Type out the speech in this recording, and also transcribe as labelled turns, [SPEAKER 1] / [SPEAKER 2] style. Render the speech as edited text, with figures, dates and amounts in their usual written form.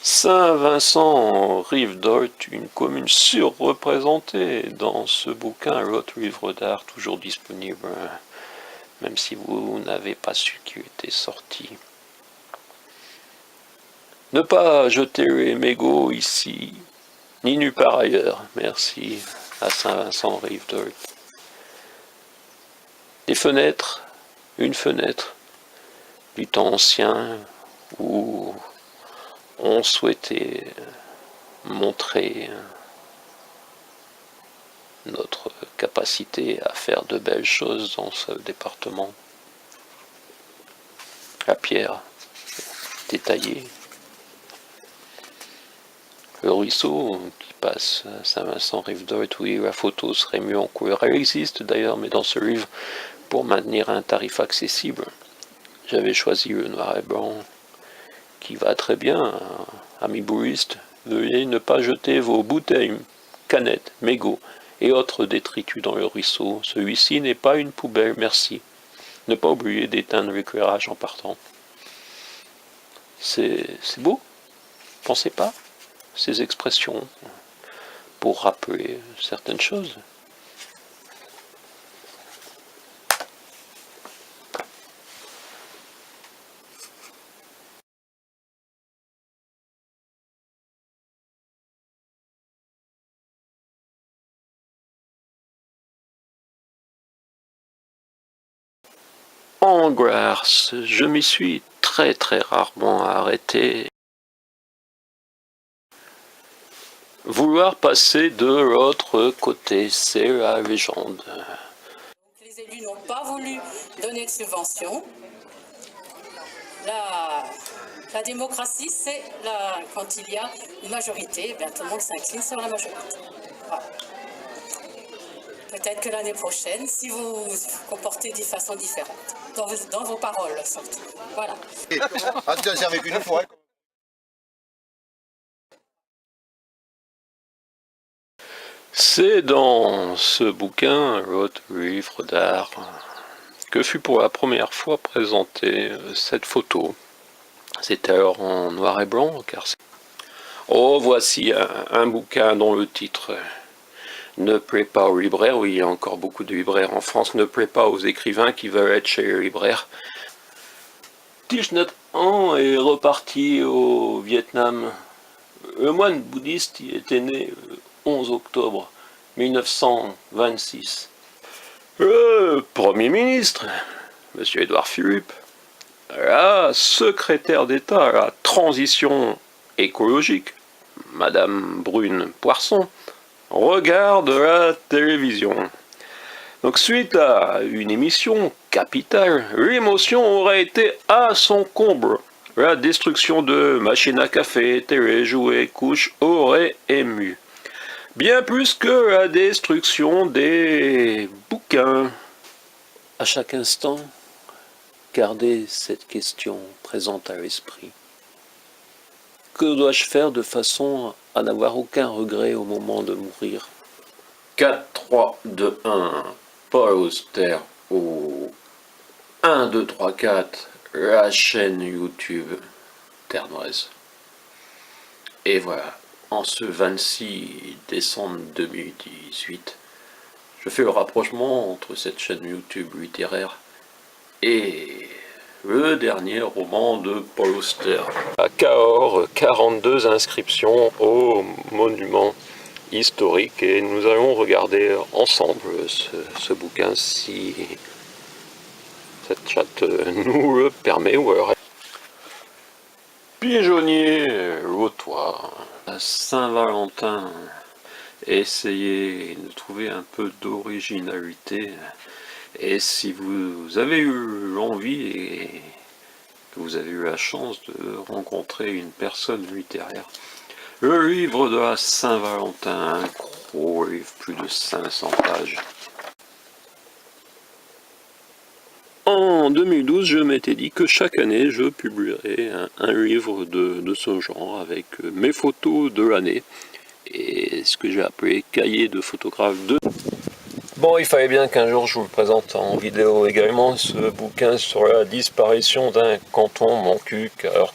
[SPEAKER 1] Saint-Vincent-Rive-d'Ort, une commune surreprésentée dans ce bouquin, l'autre livre d'art, toujours disponible, même si vous n'avez pas su qu'il était sorti. Ne pas jeter les mégots ici, ni nulle part ailleurs, merci à Saint-Vincent-Rive-d'Ort. Des fenêtres, une fenêtre, du temps ancien, où on souhaitait montrer notre capacité à faire de belles choses dans ce département. La pierre détaillée, le ruisseau qui passe à Saint-Vincent-Rive-d'Ort, oui, la photo serait mieux en couleur. Elle existe d'ailleurs, mais dans ce livre, pour maintenir un tarif accessible, j'avais choisi le noir et blanc, qui va très bien, amis bouristes. Veuillez ne pas jeter vos bouteilles, canettes, mégots et autres détritus dans le ruisseau. Celui-ci n'est pas une poubelle, merci. Ne pas oublier d'éteindre l'éclairage en partant. C'est beau, pensez pas, ces expressions, pour rappeler certaines choses. En Grâce, je m'y suis très rarement arrêté. Vouloir passer de l'autre côté, c'est la légende.
[SPEAKER 2] Les élus n'ont pas voulu donner de subventions. La démocratie, c'est quand il y a une majorité, bien, tout le monde s'incline sur la majorité. Voilà. Peut-être que l'année prochaine, si vous vous comportez de façon différente, dans vos paroles surtout. Voilà.
[SPEAKER 3] Ah, tu t'as servi qu'une fois.
[SPEAKER 1] C'est dans ce bouquin, l'autre livre d'art, que fut pour la première fois présentée cette photo. C'était alors en noir et blanc, car c'est... Oh, voici un bouquin dont le titre ne plaît pas aux libraires. Oui, il y a encore beaucoup de libraires en France, ne plaît pas aux écrivains qui veulent être chez les libraires. Thich Nhat Hanh est reparti au Vietnam. Le moine bouddhiste y était né le 11 octobre 1926. Le Premier ministre, M. Édouard Philippe, la secrétaire d'État à la transition écologique, Madame Brune Poirson, regarde la télévision. Donc suite à une émission capitale, l'émotion aurait été à son comble. La destruction de machines à café, télé, jouets, couches aurait ému. Bien plus que la destruction des bouquins. À chaque instant, gardez cette question présente à l'esprit. Que dois-je faire de façon à n'avoir aucun regret au moment de mourir? 4, 3, 2, 1, Paul Auster ou 1, 2, 3, 4, la chaîne YouTube Ternoise. Et voilà, en ce 26 décembre 2018, je fais le rapprochement entre cette chaîne YouTube littéraire et le dernier roman de Paul Auster. À Cahors, 42 inscriptions au monument historique, et nous allons regarder ensemble ce bouquin si cette chatte nous le permet. Ou alors... Pigeonnier Lautois, Saint-Valentin, essayez de trouver un peu d'originalité. Et si vous avez eu l'envie et que vous avez eu la chance de rencontrer une personne littéraire, le livre de la Saint-Valentin, un gros livre, plus de 500 pages. En 2012, je m'étais dit que chaque année, je publierais un livre de ce genre avec mes photos de l'année et ce que j'ai appelé cahier de photographe de... Bon, il fallait bien qu'un jour je vous le présente en vidéo également, ce bouquin sur la disparition d'un canton manqué, alors